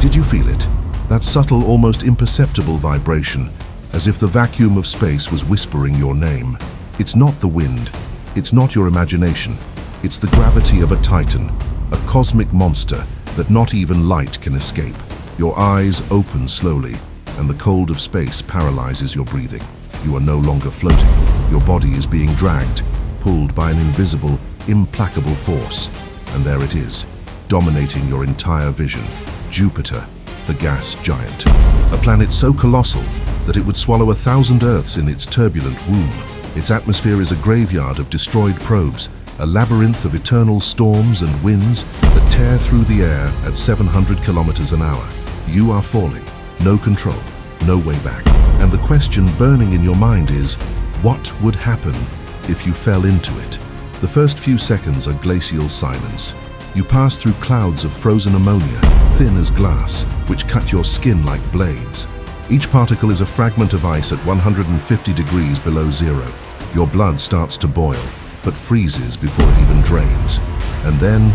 Did you feel it? That subtle, almost imperceptible vibration, as if the vacuum of space was whispering your name. It's not the wind. It's not your imagination. It's the gravity of a titan, a cosmic monster that not even light can escape. Your eyes open slowly, and the cold of space paralyzes your breathing. You are no longer floating. Your body is being dragged, pulled by an invisible, implacable force. And there it is, dominating your entire vision. Jupiter, the gas giant. A planet so colossal that it would swallow 1,000 Earths in its turbulent womb. Its atmosphere is a graveyard of destroyed probes, a labyrinth of eternal storms and winds that tear through the air at 700 kilometers an hour. You are falling. No control, no way back. And the question burning in your mind is, what would happen if you fell into it? The first few seconds are glacial silence. You pass through clouds of frozen ammonia, thin as glass, which cut your skin like blades. Each particle is a fragment of ice at 150 degrees below zero. Your blood starts to boil, but freezes before it even drains. And then,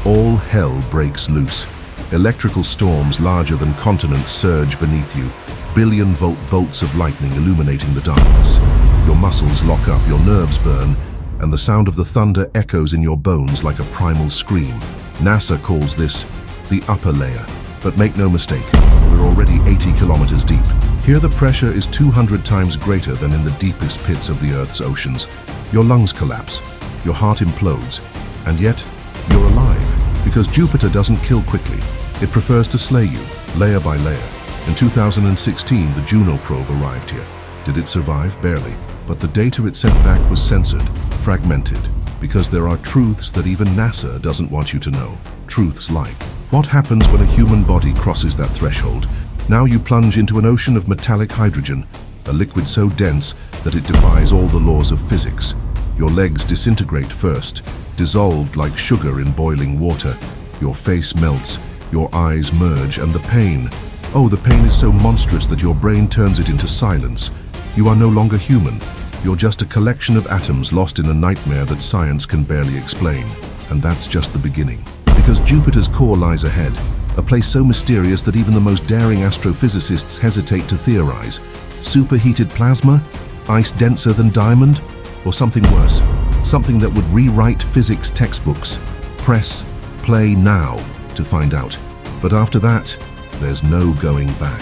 all hell breaks loose. Electrical storms larger than continents surge beneath you, billion-volt bolts of lightning illuminating the darkness. Your muscles lock up, your nerves burn, and the sound of the thunder echoes in your bones like a primal scream. NASA calls this the upper layer. But make no mistake, we're already 80 kilometers deep. Here the pressure is 200 times greater than in the deepest pits of the Earth's oceans. Your lungs collapse, your heart implodes, and yet you're alive. Because Jupiter doesn't kill quickly. It prefers to slay you, layer by layer. In 2016, the Juno probe arrived here. Did it survive? Barely. But the data it sent back was censored, fragmented, because there are truths that even NASA doesn't want you to know. Truths like, what happens when a human body crosses that threshold? Now you plunge into an ocean of metallic hydrogen, a liquid so dense that it defies all the laws of physics. Your legs disintegrate first, dissolved like sugar in boiling water. Your face melts, your eyes merge, and the pain. Oh, the pain is so monstrous that your brain turns it into silence. You are no longer human. You're just a collection of atoms lost in a nightmare that science can barely explain. And that's just the beginning. Because Jupiter's core lies ahead, a place so mysterious that even the most daring astrophysicists hesitate to theorize. Superheated plasma? Ice denser than diamond? Or something worse? Something that would rewrite physics textbooks. Press play now to find out. But after that, there's no going back.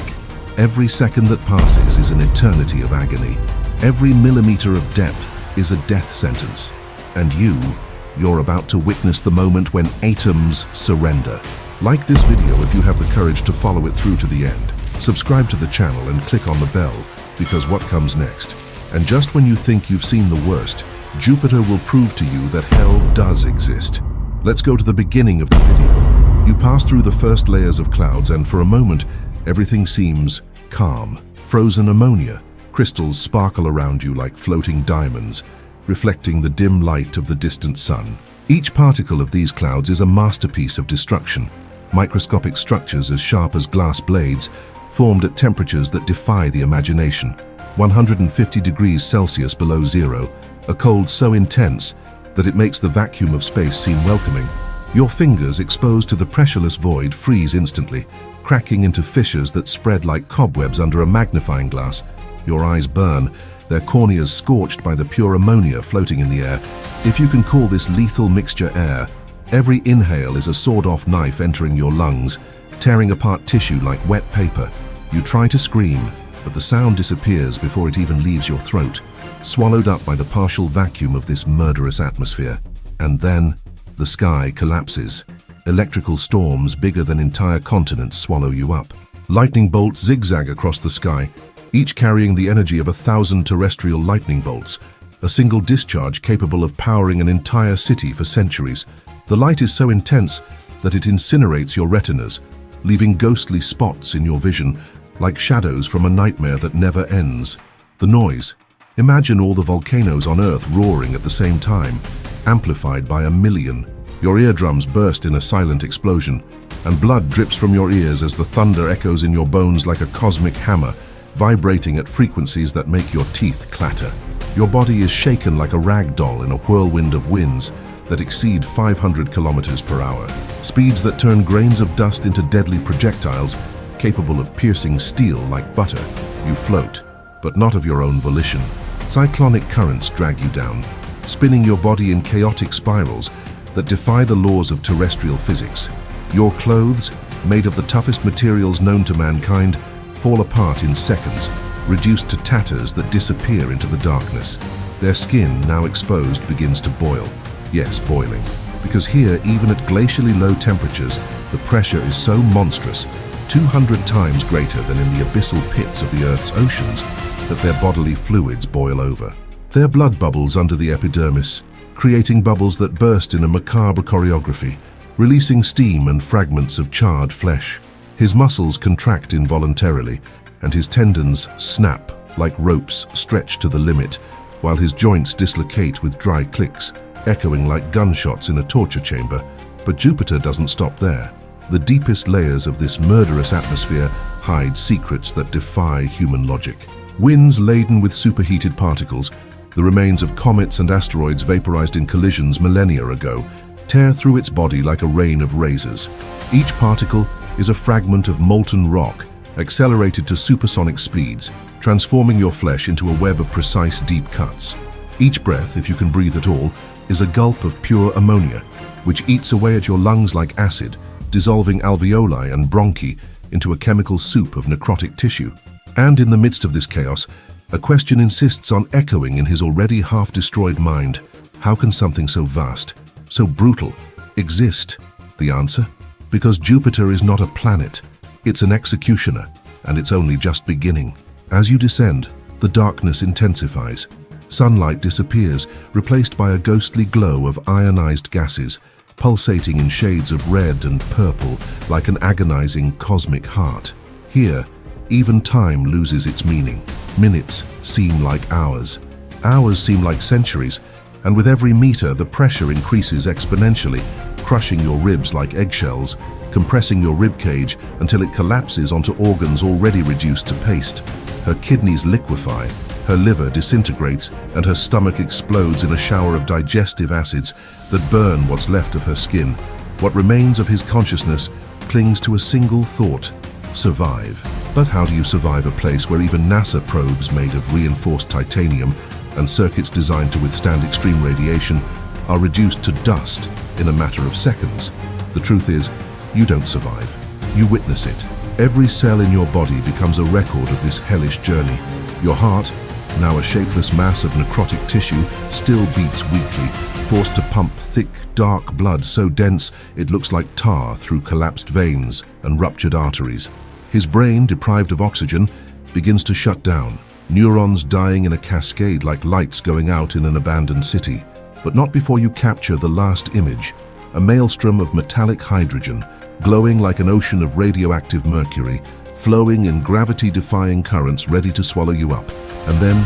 Every second that passes is an eternity of agony. Every millimeter of depth is a death sentence. And you're about to witness the moment when atoms surrender. Like this video if you have the courage to follow it through to the end. Subscribe to the channel and click on the bell, because what comes next? And just when you think you've seen the worst, Jupiter will prove to you that hell does exist. Let's go to the beginning of the video. You pass through the first layers of clouds and for a moment, everything seems calm. Frozen ammonia, crystals sparkle around you like floating diamonds, reflecting the dim light of the distant sun. Each particle of these clouds is a masterpiece of destruction. Microscopic structures as sharp as glass blades, formed at temperatures that defy the imagination. 150 degrees Celsius below zero, a cold so intense that it makes the vacuum of space seem welcoming. Your fingers, exposed to the pressureless void, freeze instantly, cracking into fissures that spread like cobwebs under a magnifying glass. Your eyes burn, their corneas scorched by the pure ammonia floating in the air. If you can call this lethal mixture air, every inhale is a sawed-off knife entering your lungs, tearing apart tissue like wet paper. You try to scream, but the sound disappears before it even leaves your throat, swallowed up by the partial vacuum of this murderous atmosphere. And then, the sky collapses. Electrical storms bigger than entire continents swallow you up. Lightning bolts zigzag across the sky, each carrying the energy of 1,000 terrestrial lightning bolts, a single discharge capable of powering an entire city for centuries. The light is so intense that it incinerates your retinas, leaving ghostly spots in your vision, like shadows from a nightmare that never ends. The noise. Imagine all the volcanoes on Earth roaring at the same time, amplified by 1,000,000. Your eardrums burst in a silent explosion, and blood drips from your ears as the thunder echoes in your bones like a cosmic hammer, vibrating at frequencies that make your teeth clatter. Your body is shaken like a rag doll in a whirlwind of winds that exceed 500 kilometers per hour. Speeds that turn grains of dust into deadly projectiles capable of piercing steel like butter. You float, but not of your own volition. Cyclonic currents drag you down, spinning your body in chaotic spirals that defy the laws of terrestrial physics. Your clothes, made of the toughest materials known to mankind, fall apart in seconds, reduced to tatters that disappear into the darkness. Their skin, now exposed, begins to boil. Yes, boiling. Because here, even at glacially low temperatures, the pressure is so monstrous, 200 times greater than in the abyssal pits of the Earth's oceans, that their bodily fluids boil over. They're blood bubbles under the epidermis, creating bubbles that burst in a macabre choreography, releasing steam and fragments of charred flesh. His muscles contract involuntarily, and his tendons snap like ropes stretched to the limit, while his joints dislocate with dry clicks, echoing like gunshots in a torture chamber. But Jupiter doesn't stop there. The deepest layers of this murderous atmosphere hide secrets that defy human logic. Winds laden with superheated particles, the remains of comets and asteroids vaporized in collisions millennia ago, tear through its body like a rain of razors. Each particle is a fragment of molten rock, accelerated to supersonic speeds, transforming your flesh into a web of precise, deep cuts. Each breath, if you can breathe at all, is a gulp of pure ammonia, which eats away at your lungs like acid, dissolving alveoli and bronchi into a chemical soup of necrotic tissue. And in the midst of this chaos, a question insists on echoing in his already half-destroyed mind. How can something so vast, so brutal, exist? The answer? Because Jupiter is not a planet. It's an executioner, and it's only just beginning. As you descend, the darkness intensifies. Sunlight disappears, replaced by a ghostly glow of ionized gases, pulsating in shades of red and purple like an agonizing cosmic heart. Here, even time loses its meaning. Minutes seem like hours. Hours seem like centuries, and with every meter the pressure increases exponentially, crushing your ribs like eggshells, compressing your ribcage until it collapses onto organs already reduced to paste. Her kidneys liquefy, her liver disintegrates, and her stomach explodes in a shower of digestive acids that burn what's left of her skin. What remains of his consciousness clings to a single thought: survive. But how do you survive a place where even NASA probes made of reinforced titanium and circuits designed to withstand extreme radiation are reduced to dust in a matter of seconds? The truth is, you don't survive. You witness it. Every cell in your body becomes a record of this hellish journey. Your heart, now a shapeless mass of necrotic tissue, still beats weakly, forced to pump thick, dark blood so dense it looks like tar through collapsed veins and ruptured arteries. His brain, deprived of oxygen, begins to shut down, neurons dying in a cascade like lights going out in an abandoned city. But not before you capture the last image, a maelstrom of metallic hydrogen, glowing like an ocean of radioactive mercury, flowing in gravity-defying currents ready to swallow you up. And then,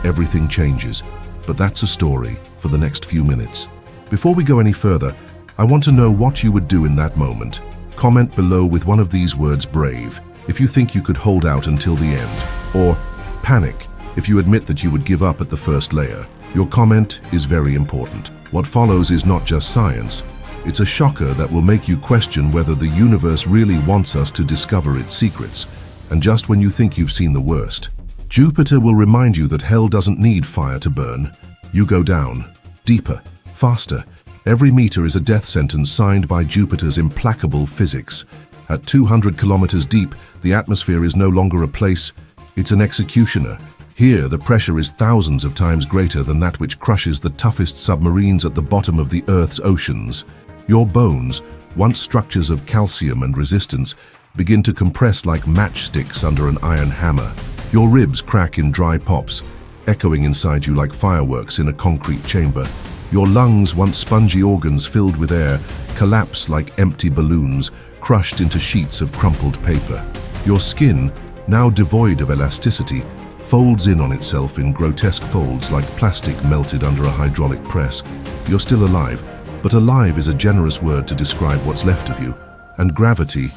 everything changes. But that's a story for the next few minutes. Before we go any further, I want to know what you would do in that moment. Comment below with one of these words: brave, if you think you could hold out until the end, or panic, if you admit that you would give up at the first layer. Your comment is very important. What follows is not just science. It's a shocker that will make you question whether the universe really wants us to discover its secrets. And just when you think you've seen the worst, Jupiter will remind you that hell doesn't need fire to burn. You go down, deeper, faster. Every meter is a death sentence signed by Jupiter's implacable physics. At 200 kilometers deep, the atmosphere is no longer a place, it's an executioner. Here, the pressure is thousands of times greater than that which crushes the toughest submarines at the bottom of the Earth's oceans. Your bones, once structures of calcium and resistance, begin to compress like matchsticks under an iron hammer. Your ribs crack in dry pops, echoing inside you like fireworks in a concrete chamber. Your lungs, once spongy organs filled with air, collapse like empty balloons, crushed into sheets of crumpled paper. Your skin, now devoid of elasticity, folds in on itself in grotesque folds like plastic melted under a hydraulic press. You're still alive, but alive is a generous word to describe what's left of you. And gravity,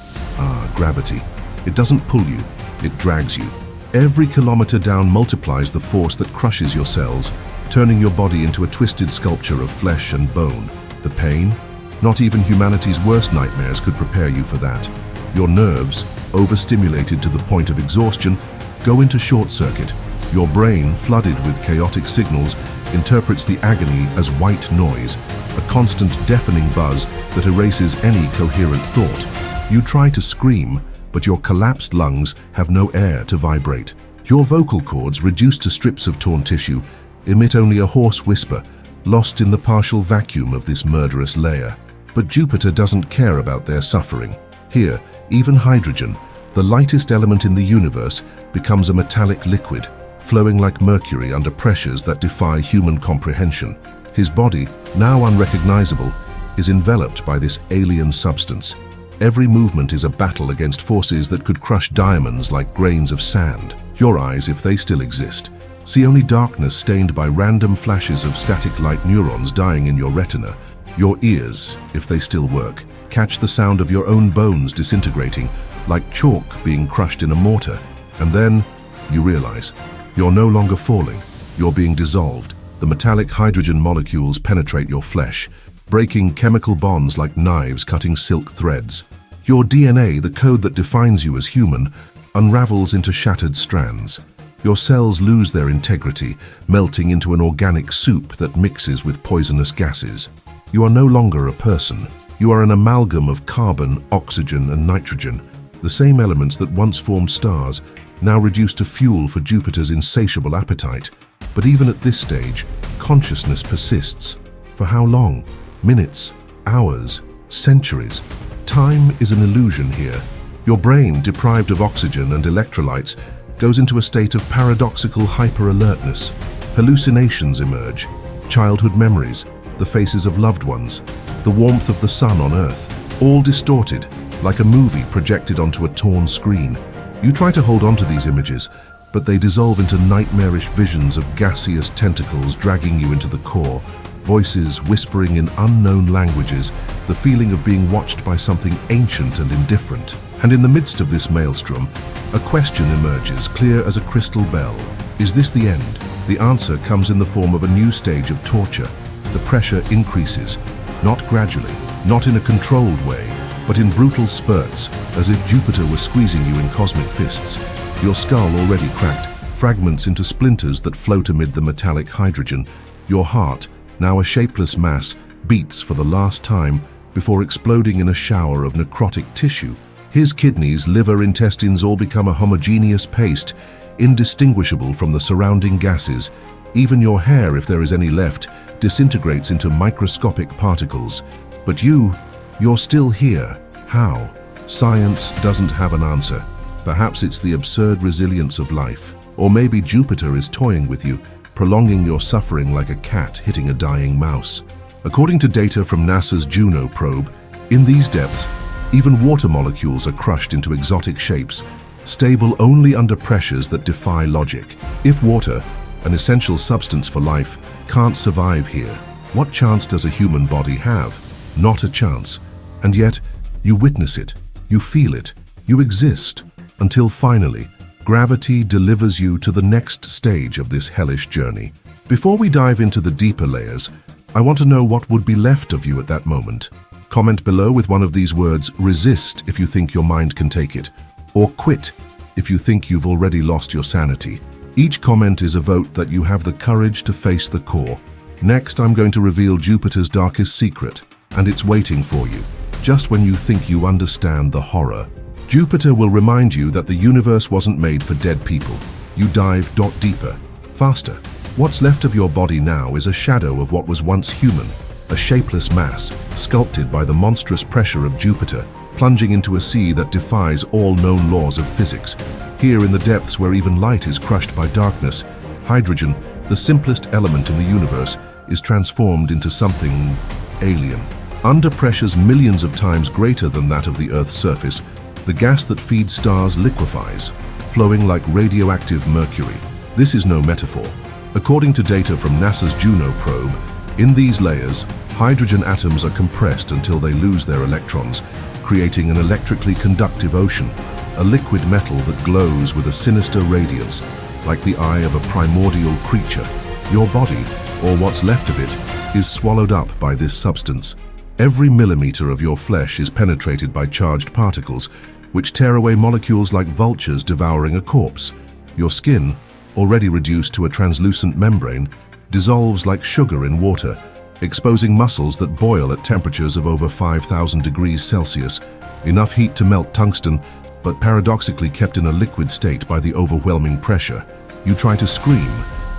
gravity. It doesn't pull you, it drags you. Every kilometer down multiplies the force that crushes your cells, turning your body into a twisted sculpture of flesh and bone. The pain? Not even humanity's worst nightmares could prepare you for that. Your nerves, overstimulated to the point of exhaustion, go into short circuit. Your brain, flooded with chaotic signals, interprets the agony as white noise, a constant deafening buzz that erases any coherent thought. You try to scream, but your collapsed lungs have no air to vibrate. Your vocal cords, reduced to strips of torn tissue, emit only a hoarse whisper, lost in the partial vacuum of this murderous layer. But Jupiter doesn't care about their suffering. Here, even hydrogen, the lightest element in the universe, becomes a metallic liquid, flowing like mercury under pressures that defy human comprehension. His body, now unrecognizable, is enveloped by this alien substance. Every movement is a battle against forces that could crush diamonds like grains of sand. Your eyes, if they still exist, see only darkness stained by random flashes of static light neurons dying in your retina. Your ears, if they still work, catch the sound of your own bones disintegrating, like chalk being crushed in a mortar. And then you realize you're no longer falling, you're being dissolved. The metallic hydrogen molecules penetrate your flesh, breaking chemical bonds like knives cutting silk threads. Your DNA, the code that defines you as human, unravels into shattered strands. Your cells lose their integrity, melting into an organic soup that mixes with poisonous gases. You are no longer a person. You are an amalgam of carbon, oxygen, and nitrogen, the same elements that once formed stars, now reduced to fuel for Jupiter's insatiable appetite. But even at this stage, consciousness persists. For how long? Minutes, hours, centuries. Time is an illusion here. Your brain, deprived of oxygen and electrolytes, goes into a state of paradoxical hyper-alertness. Hallucinations emerge, childhood memories, the faces of loved ones, the warmth of the sun on Earth, all distorted, like a movie projected onto a torn screen. You try to hold on to these images, but they dissolve into nightmarish visions of gaseous tentacles dragging you into the core, voices whispering in unknown languages, the feeling of being watched by something ancient and indifferent. And in the midst of this maelstrom, a question emerges, clear as a crystal bell. Is this the end? The answer comes in the form of a new stage of torture. The pressure increases, not gradually, not in a controlled way, but in brutal spurts, as if Jupiter were squeezing you in cosmic fists. Your skull already cracked, fragments into splinters that float amid the metallic hydrogen. Your heart, now a shapeless mass, beats for the last time before exploding in a shower of necrotic tissue. His kidneys, liver, intestines all become a homogeneous paste, indistinguishable from the surrounding gases. Even your hair, if there is any left, disintegrates into microscopic particles. But you're still here. How? Science doesn't have an answer. Perhaps it's the absurd resilience of life. Or maybe Jupiter is toying with you, prolonging your suffering like a cat hitting a dying mouse. According to data from NASA's Juno probe, in these depths, even water molecules are crushed into exotic shapes, stable only under pressures that defy logic. If water, an essential substance for life, can't survive here, what chance does a human body have? Not a chance. And yet, you witness it, you feel it, you exist, until finally, gravity delivers you to the next stage of this hellish journey. Before we dive into the deeper layers, I want to know what would be left of you at that moment. Comment below with one of these words: resist if you think your mind can take it, or quit if you think you've already lost your sanity. Each comment is a vote that you have the courage to face the core. Next, I'm going to reveal Jupiter's darkest secret, and it's waiting for you, just when you think you understand the horror. Jupiter will remind you that the universe wasn't made for dead people. You dive deeper, faster. What's left of your body now is a shadow of what was once human, a shapeless mass, sculpted by the monstrous pressure of Jupiter, plunging into a sea that defies all known laws of physics. Here in the depths where even light is crushed by darkness, hydrogen, the simplest element in the universe, is transformed into something alien. Under pressures millions of times greater than that of the Earth's surface, the gas that feeds stars liquefies, flowing like radioactive mercury. This is no metaphor. According to data from NASA's Juno probe, in these layers, hydrogen atoms are compressed until they lose their electrons, creating an electrically conductive ocean, a liquid metal that glows with a sinister radiance, like the eye of a primordial creature. Your body, or what's left of it, is swallowed up by this substance. Every millimeter of your flesh is penetrated by charged particles, which tear away molecules like vultures devouring a corpse. Your skin, already reduced to a translucent membrane, dissolves like sugar in water, exposing muscles that boil at temperatures of over 5,000 degrees Celsius, enough heat to melt tungsten, but paradoxically kept in a liquid state by the overwhelming pressure. You try to scream.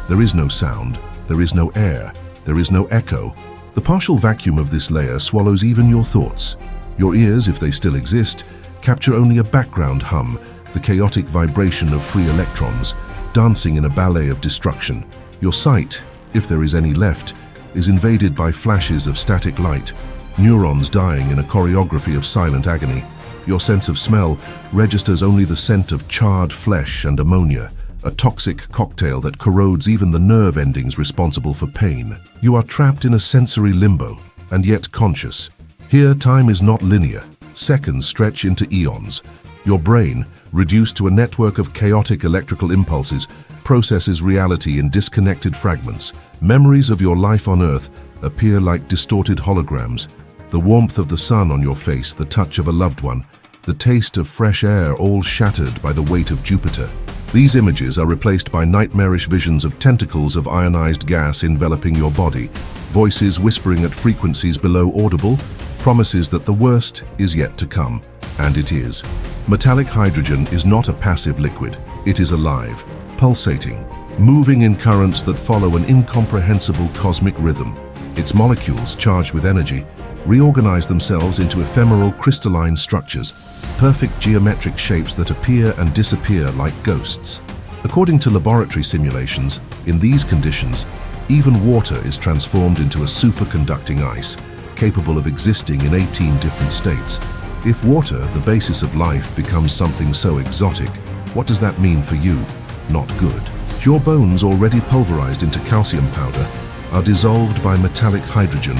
There is no sound, there is no air, there is no echo. The partial vacuum of this layer swallows even your thoughts. Your ears, if they still exist, capture only a background hum, the chaotic vibration of free electrons, dancing in a ballet of destruction. Your sight, if there is any left, is invaded by flashes of static light, neurons dying in a choreography of silent agony. Your sense of smell registers only the scent of charred flesh and ammonia, a toxic cocktail that corrodes even the nerve endings responsible for pain. You are trapped in a sensory limbo, and yet conscious. Here, time is not linear. Seconds stretch into eons. Your brain, reduced to a network of chaotic electrical impulses, processes reality in disconnected fragments. Memories of your life on Earth appear like distorted holograms. The warmth of the sun on your face, the touch of a loved one, the taste of fresh air, all shattered by the weight of Jupiter. These images are replaced by nightmarish visions of tentacles of ionized gas enveloping your body, voices whispering at frequencies below audible, promises that the worst is yet to come. And it is. Metallic hydrogen is not a passive liquid. It is alive, pulsating, moving in currents that follow an incomprehensible cosmic rhythm. Its molecules, charged with energy, reorganize themselves into ephemeral crystalline structures, perfect geometric shapes that appear and disappear like ghosts. According to laboratory simulations, in these conditions, even water is transformed into a superconducting ice, capable of existing in 18 different states. If water, the basis of life, becomes something so exotic, what does that mean for you? Not good. Your bones, already pulverized into calcium powder, are dissolved by metallic hydrogen,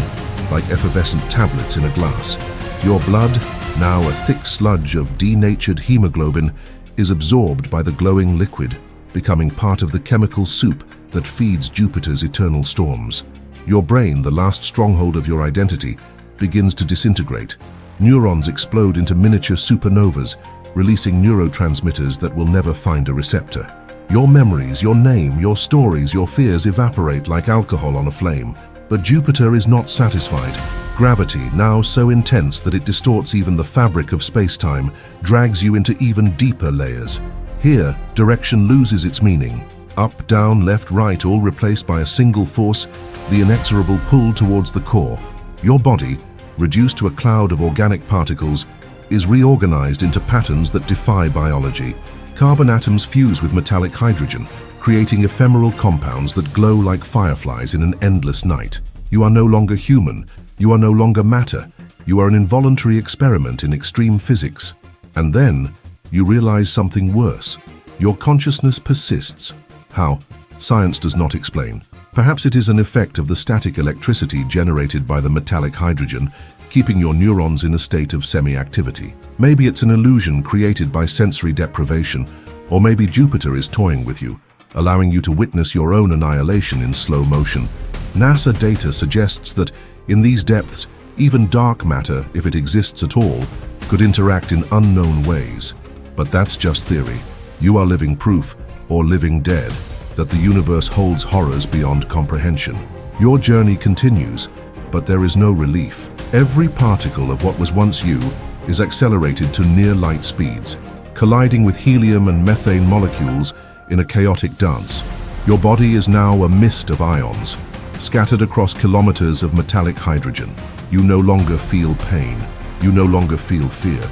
like effervescent tablets in a glass. Your blood, now a thick sludge of denatured hemoglobin, is absorbed by the glowing liquid, becoming part of the chemical soup that feeds Jupiter's eternal storms. Your brain, the last stronghold of your identity, begins to disintegrate. Neurons explode into miniature supernovas, releasing neurotransmitters that will never find a receptor. Your memories, your name, your stories, your fears evaporate like alcohol on a flame. But Jupiter is not satisfied. Gravity, now so intense that it distorts even the fabric of space-time, drags you into even deeper layers. Here, direction loses its meaning. Up, down, left, right, all replaced by a single force, the inexorable pull towards the core. Your body, reduced to a cloud of organic particles, is reorganized into patterns that defy biology. Carbon atoms fuse with metallic hydrogen, creating ephemeral compounds that glow like fireflies in an endless night. You are no longer human. You are no longer matter. You are an involuntary experiment in extreme physics. And then, you realize something worse. Your consciousness persists. How? Science does not explain. Perhaps it is an effect of the static electricity generated by the metallic hydrogen, keeping your neurons in a state of semi-activity. Maybe it's an illusion created by sensory deprivation, or maybe Jupiter is toying with you, allowing you to witness your own annihilation in slow motion. NASA data suggests that, in these depths, even dark matter, if it exists at all, could interact in unknown ways. But that's just theory. You are living proof, or living dead, that the universe holds horrors beyond comprehension. Your journey continues, but there is no relief. Every particle of what was once you is accelerated to near-light speeds, colliding with helium and methane molecules in a chaotic dance. Your body is now a mist of ions, scattered across kilometers of metallic hydrogen. You no longer feel pain. You no longer feel fear.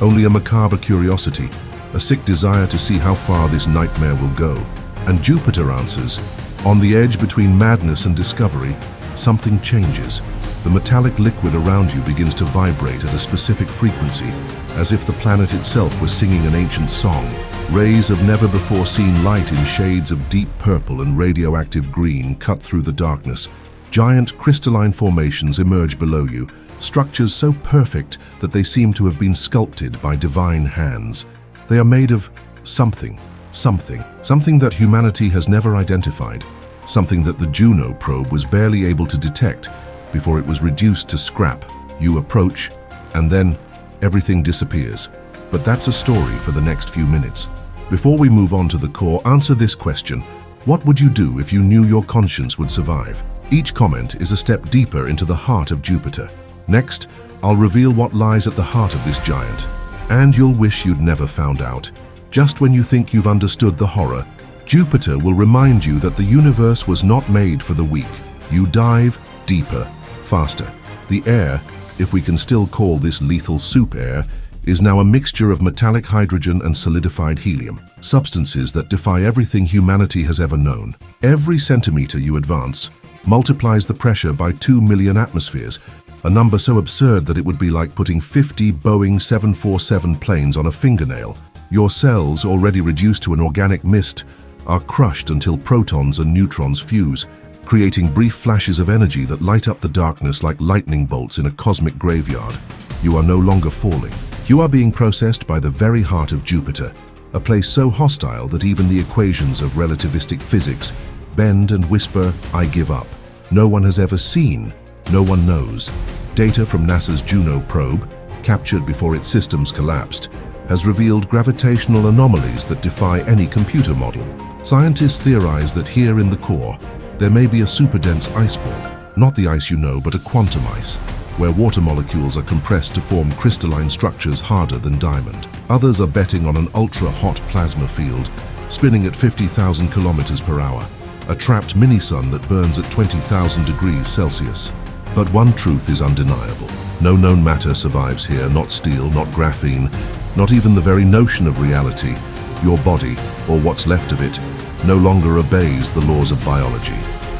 Only a macabre curiosity, a sick desire to see how far this nightmare will go. And Jupiter answers. On the edge between madness and discovery, something changes. The metallic liquid around you begins to vibrate at a specific frequency, as if the planet itself was singing an ancient song. Rays of never-before-seen light in shades of deep purple and radioactive green cut through the darkness. Giant crystalline formations emerge below you, structures so perfect that they seem to have been sculpted by divine hands. They are made of something that humanity has never identified. something that the Juno probe was barely able to detect before it was reduced to scrap. You approach, and then everything disappears. But that's a story for the next few minutes. Before we move on to the core, answer this question. What would you do if you knew your conscience would survive? Each comment is a step deeper into the heart of Jupiter. Next, I'll reveal what lies at the heart of this giant. And you'll wish you'd never found out. Just when you think you've understood the horror, Jupiter will remind you that the universe was not made for the weak. You dive deeper, faster. The air, if we can still call this lethal soup air, is now a mixture of metallic hydrogen and solidified helium, substances that defy everything humanity has ever known. Every centimeter you advance multiplies the pressure by 2 million atmospheres, a number so absurd that it would be like putting 50 Boeing 747 planes on a fingernail. Your cells, already reduced to an organic mist, are crushed until protons and neutrons fuse, creating brief flashes of energy that light up the darkness like lightning bolts in a cosmic graveyard. You are no longer falling. You are being processed by the very heart of Jupiter, a place so hostile that even the equations of relativistic physics bend and whisper, "I give up." No one has ever seen, no one knows. Data from NASA's Juno probe, captured before its systems collapsed, has revealed gravitational anomalies that defy any computer model. Scientists theorize that here in the core, there may be a superdense iceberg, not the ice you know, but a quantum ice, where water molecules are compressed to form crystalline structures harder than diamond. Others are betting on an ultra-hot plasma field, spinning at 50,000 kilometers per hour, a trapped mini-sun that burns at 20,000 degrees Celsius. But one truth is undeniable. No known matter survives here, not steel, not graphene, not even the very notion of reality. Your body, or what's left of it, no longer obeys the laws of biology.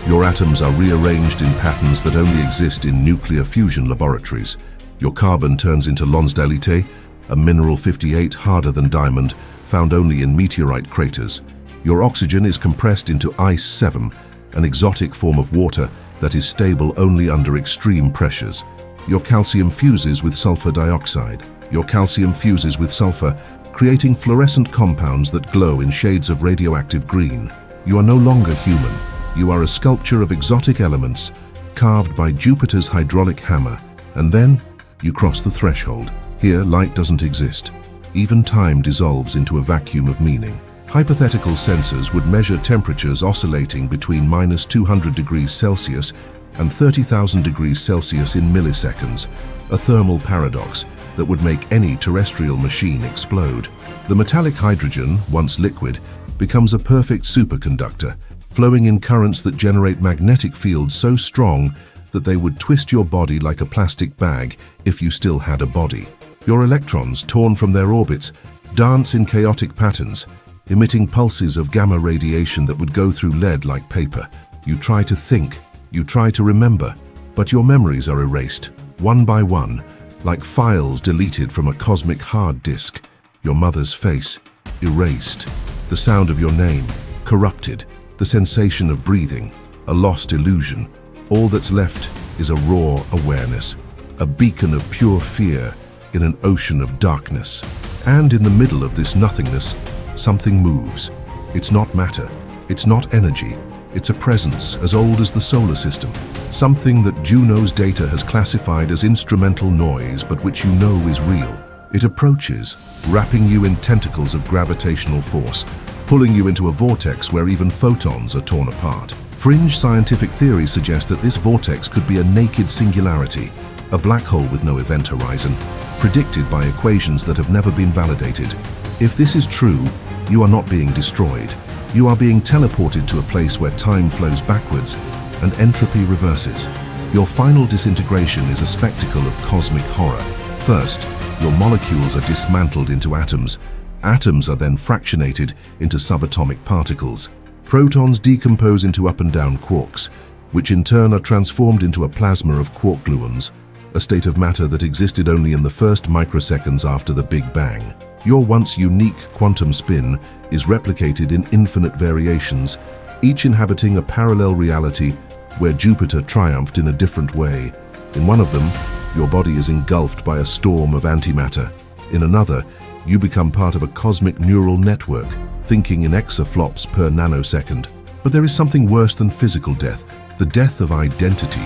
Your atoms are rearranged in patterns that only exist in nuclear fusion laboratories. Your carbon turns into Lonsdaleite, a mineral 58 harder than diamond, found only in meteorite craters. Your oxygen is compressed into Ice 7, an exotic form of water that is stable only under extreme pressures. Your calcium fuses with sulfur dioxide. Your calcium fuses with sulfur, creating fluorescent compounds that glow in shades of radioactive green. You are no longer human. You are a sculpture of exotic elements, carved by Jupiter's hydraulic hammer. And then, you cross the threshold. Here, light doesn't exist. Even time dissolves into a vacuum of meaning. Hypothetical sensors would measure temperatures oscillating between -200 degrees Celsius and 30,000 degrees Celsius in milliseconds, a thermal paradox that would make any terrestrial machine explode. The metallic hydrogen, once liquid, becomes a perfect superconductor, flowing in currents that generate magnetic fields so strong that they would twist your body like a plastic bag if you still had a body. Your electrons, torn from their orbits, dance in chaotic patterns, emitting pulses of gamma radiation that would go through lead like paper. You try to think, you try to remember, but your memories are erased, one by one, like files deleted from a cosmic hard disk. Your mother's face, erased. The sound of your name, corrupted. The sensation of breathing, a lost illusion. All that's left is a raw awareness, a beacon of pure fear in an ocean of darkness. And in the middle of this nothingness, something moves. It's not matter, it's not energy, it's a presence as old as the solar system. Something that Juno's data has classified as instrumental noise, but which you know is real. It approaches, wrapping you in tentacles of gravitational force, pulling you into a vortex where even photons are torn apart. Fringe scientific theories suggest that this vortex could be a naked singularity, a black hole with no event horizon, predicted by equations that have never been validated. If this is true, you are not being destroyed. You are being teleported to a place where time flows backwards and entropy reverses. Your final disintegration is a spectacle of cosmic horror. First, your molecules are dismantled into atoms. Atoms are then fractionated into subatomic particles. Protons decompose into up and down quarks, which in turn are transformed into a plasma of quark gluons, a state of matter that existed only in the first microseconds after the Big Bang. Your once unique quantum spin is replicated in infinite variations, each inhabiting a parallel reality where Jupiter triumphed in a different way. In one of them, your body is engulfed by a storm of antimatter. In another, you become part of a cosmic neural network, thinking in exaflops per nanosecond. But there is something worse than physical death, the death of identity.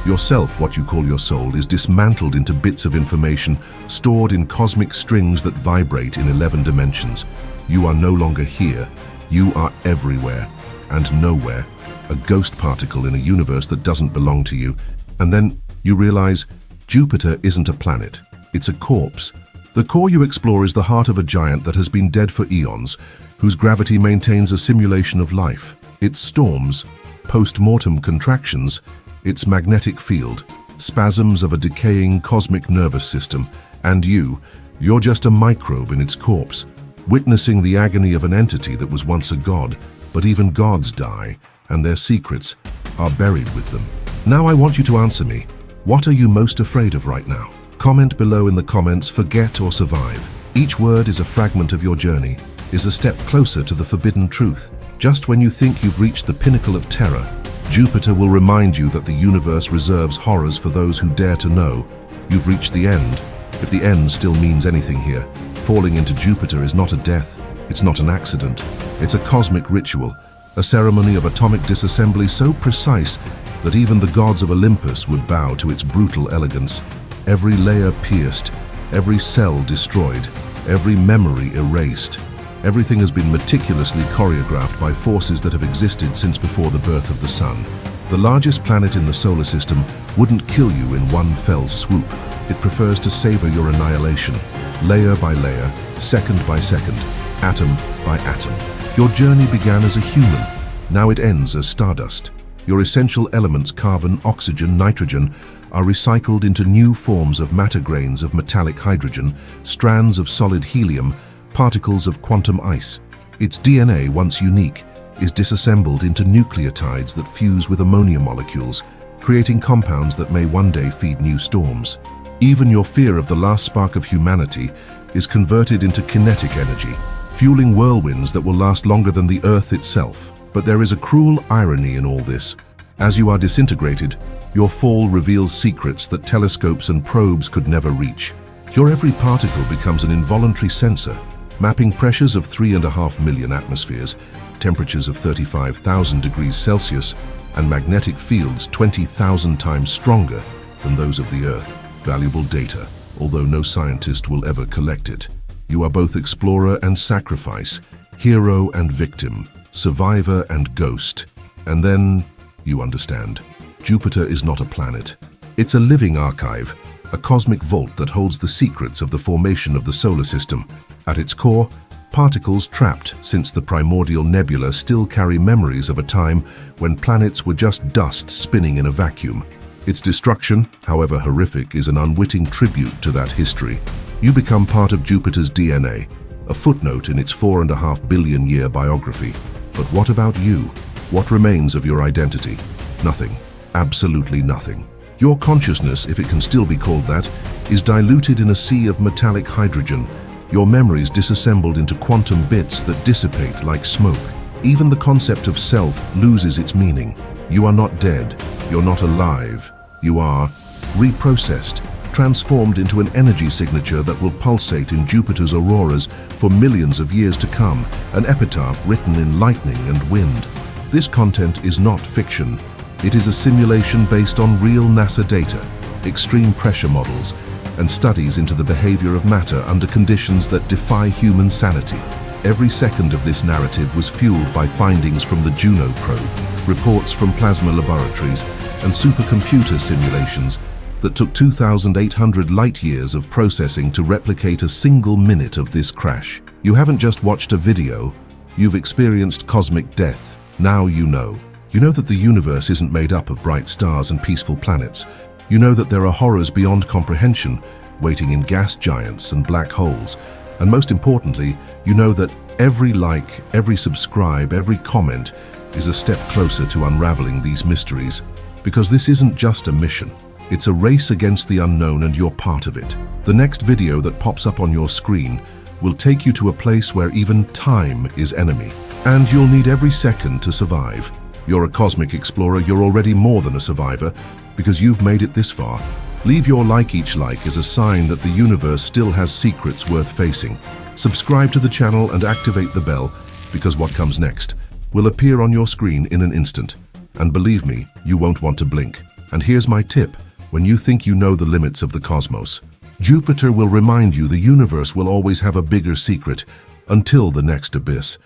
Yourself, what you call your soul, is dismantled into bits of information stored in cosmic strings that vibrate in 11 dimensions. You are no longer here. You are everywhere and nowhere, a ghost particle in a universe that doesn't belong to you. And then you realize Jupiter isn't a planet. It's a corpse. The core you explore is the heart of a giant that has been dead for eons, whose gravity maintains a simulation of life. Its storms, post-mortem contractions, its magnetic field, spasms of a decaying cosmic nervous system, and you're just a microbe in its corpse, witnessing the agony of an entity that was once a god. But even gods die, and their secrets are buried with them. Now I want you to answer me. What are you most afraid of right now? Comment below in the comments, forget or survive. Each word is a fragment of your journey, is a step closer to the forbidden truth. Just when you think you've reached the pinnacle of terror, Jupiter will remind you that the universe reserves horrors for those who dare to know. You've reached the end, if the end still means anything here. Falling into Jupiter is not a death, it's not an accident. It's a cosmic ritual, a ceremony of atomic disassembly so precise that even the gods of Olympus would bow to its brutal elegance. Every layer pierced, every cell destroyed, every memory erased. Everything has been meticulously choreographed by forces that have existed since before the birth of the Sun. The largest planet in the solar system wouldn't kill you in one fell swoop. It prefers to savor your annihilation, layer by layer, second by second, atom by atom. Your journey began as a human. Now it ends as stardust. Your essential elements, carbon, oxygen, nitrogen, are recycled into new forms of matter grains of metallic hydrogen, strands of solid helium, particles of quantum ice. Its DNA, once unique, is disassembled into nucleotides that fuse with ammonia molecules, creating compounds that may one day feed new storms. Even your fear of the last spark of humanity is converted into kinetic energy, fueling whirlwinds that will last longer than the Earth itself. But there is a cruel irony in all this. As you are disintegrated, your fall reveals secrets that telescopes and probes could never reach. Your every particle becomes an involuntary sensor, mapping pressures of 3.5 million atmospheres, temperatures of 35,000 degrees Celsius, and magnetic fields 20,000 times stronger than those of the Earth. Valuable data, although no scientist will ever collect it. You are both explorer and sacrifice, hero and victim, survivor and ghost. And then you understand. Jupiter is not a planet. It's a living archive, a cosmic vault that holds the secrets of the formation of the solar system. At its core, particles trapped since the primordial nebula still carry memories of a time when planets were just dust spinning in a vacuum. Its destruction, however horrific, is an unwitting tribute to that history. You become part of Jupiter's DNA, a footnote in its 4.5 billion year biography. But what about you? What remains of your identity? Nothing. Absolutely nothing. Your consciousness, if it can still be called that, is diluted in a sea of metallic hydrogen, your memories disassembled into quantum bits that dissipate like smoke. Even the concept of self loses its meaning. You are not dead. You're not alive. You are reprocessed, transformed into an energy signature that will pulsate in Jupiter's auroras for millions of years to come, an epitaph written in lightning and wind. This content is not fiction. It is a simulation based on real NASA data, extreme pressure models, and studies into the behavior of matter under conditions that defy human sanity. Every second of this narrative was fueled by findings from the Juno probe, reports from plasma laboratories, and supercomputer simulations that took 2,800 light-years of processing to replicate a single minute of this crash. You haven't just watched a video, you've experienced cosmic death. Now you know. You know that the universe isn't made up of bright stars and peaceful planets. You know that there are horrors beyond comprehension, waiting in gas giants and black holes. And most importantly, you know that every like, every subscribe, every comment is a step closer to unraveling these mysteries. Because this isn't just a mission. It's a race against the unknown, and you're part of it. The next video that pops up on your screen will take you to a place where even time is enemy. And you'll need every second to survive. You're a cosmic explorer, you're already more than a survivor, because you've made it this far. Leave your like. Each like is a sign that the universe still has secrets worth facing. Subscribe to the channel and activate the bell, because what comes next will appear on your screen in an instant. And believe me, you won't want to blink. And here's my tip: when you think you know the limits of the cosmos, Jupiter will remind you the universe will always have a bigger secret until the next abyss.